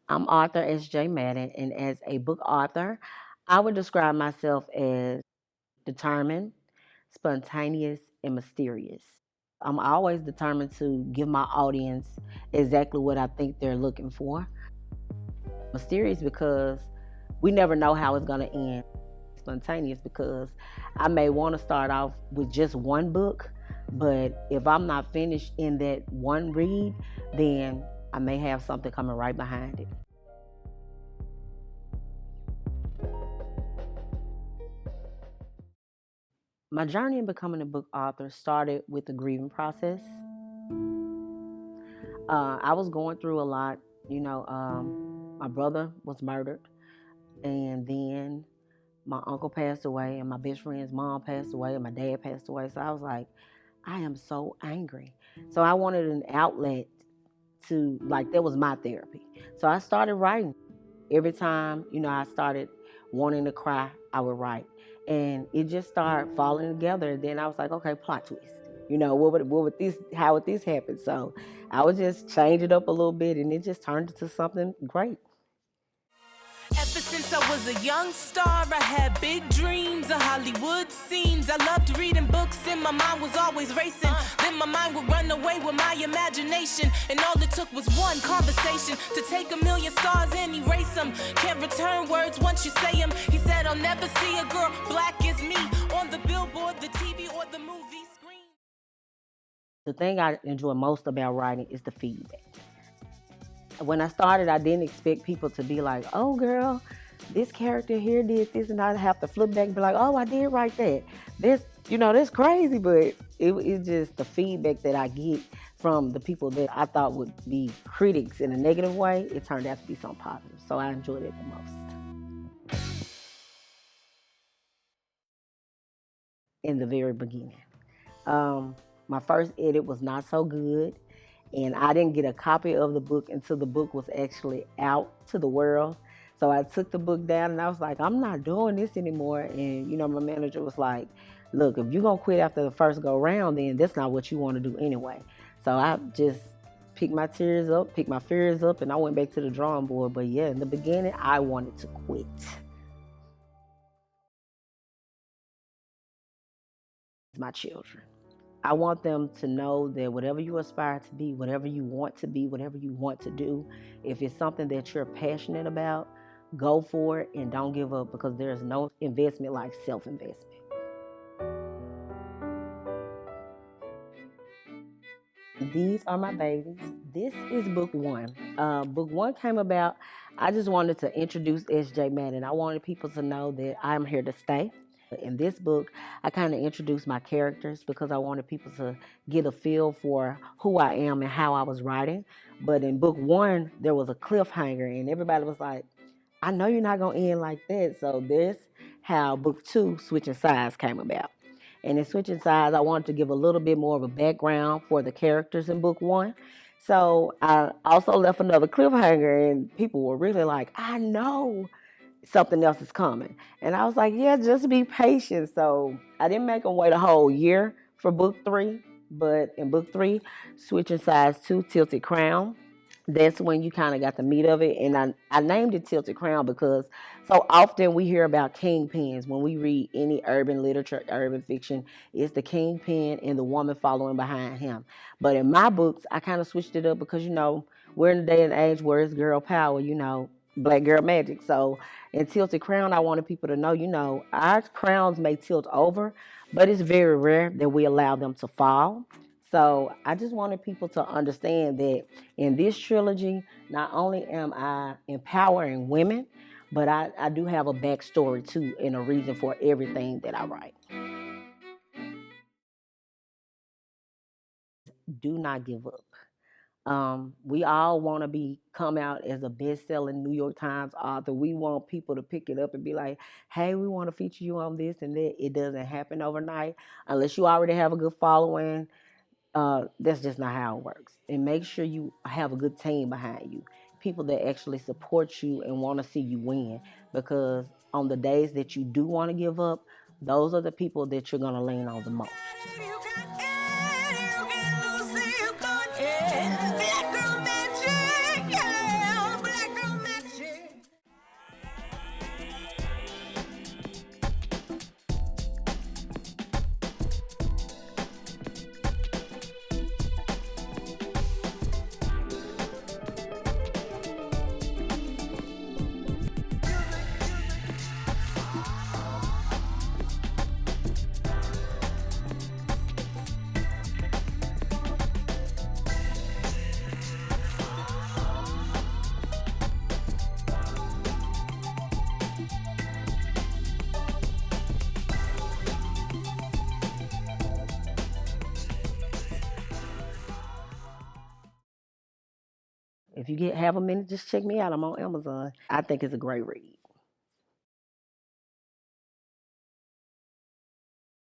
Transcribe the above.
I'm author SJ Madden, and as a book author, I would describe myself as determined, spontaneous, and mysterious. I'm always determined to give my audience exactly what I think they're looking for. Mysterious because we never know how it's going to end. Spontaneous because I may want to start off with just one book, but if I'm not finished in that one read, then I may have something coming right behind it. My journey in becoming a book author started with the grieving process. I was going through a lot. My brother was murdered, and then my uncle passed away, and my best friend's mom passed away, and my dad passed away. So I was like, I am so angry. So I wanted an outlet to, like, that was my therapy. So I started writing. Every time, I started wanting to cry, I would write. And it just started falling together. And then I was like, okay, plot twist. How would this happen? So I would just change it up a little bit, and it just turned into something great. Ever since I was a young star, I had big dreams of Hollywood scenes. I loved reading books and my mind was always racing. Then my mind would run away with my imagination. And all it took was one conversation to take a million stars and erase them. Can't return words once you say them. He said, I'll never see a girl black as me on the billboard, the TV, or the movie screen. The thing I enjoy most about writing is the feedback. When I started, I didn't expect people to be like, oh, girl, this character here did this, and I'd have to flip back and be like, oh, I did write that. That's crazy, but it's just the feedback that I get from the people that I thought would be critics in a negative way. It turned out to be something positive, so I enjoyed it the most. In the very beginning. My first edit was not so good, and I didn't get a copy of the book until the book was actually out to the world. So I took the book down and I was like, I'm not doing this anymore. And, my manager was like, look, if you're going to quit after the first go round, then that's not what you want to do anyway. So I just picked my fears up, and I went back to the drawing board. But yeah, in the beginning, I wanted to quit. My children. I want them to know that whatever you aspire to be, whatever you want to be, whatever you want to do, if it's something that you're passionate about, go for it and don't give up, because there's no investment like self-investment. These are my babies. This is book one. Book one came about, I just wanted to introduce SJ Madden. I wanted people to know that I'm here to stay. In this book, I kind of introduced my characters because I wanted people to get a feel for who I am and how I was writing. But in book one, there was a cliffhanger, and everybody was like, I know you're not going to end like that. So this how book two, Switching Sides, came about. And in Switching Sides, I wanted to give a little bit more of a background for the characters in book one. So I also left another cliffhanger, and people were really like, I know something else is coming. And I was like, yeah, just be patient. So I didn't make them wait a whole year for book three. But in book three, Switching Sides 2, Tilted Crown, that's when you kind of got the meat of it. And I named it Tilted Crown because so often we hear about kingpins. When we read any urban literature, urban fiction, it's the kingpin and the woman following behind him. But in my books, I kind of switched it up because, we're in a day and age where it's girl power, black girl magic. So in Tilted Crown, I wanted people to know, our crowns may tilt over, but it's very rare that we allow them to fall. So I just wanted people to understand that in this trilogy, not only am I empowering women, but I do have a backstory too and a reason for everything that I write. Do not give up. We all want to come out as a best-selling New York Times author. We want people to pick it up and be like, hey, we want to feature you on this and that. It doesn't happen overnight unless you already have a good following. That's just not how it works. And make sure you have a good team behind you, people that actually support you and want to see you win. Because on the days that you do want to give up, those are the people that you're going to lean on the most. If you have a minute, just check me out. I'm on Amazon. I think it's a great read.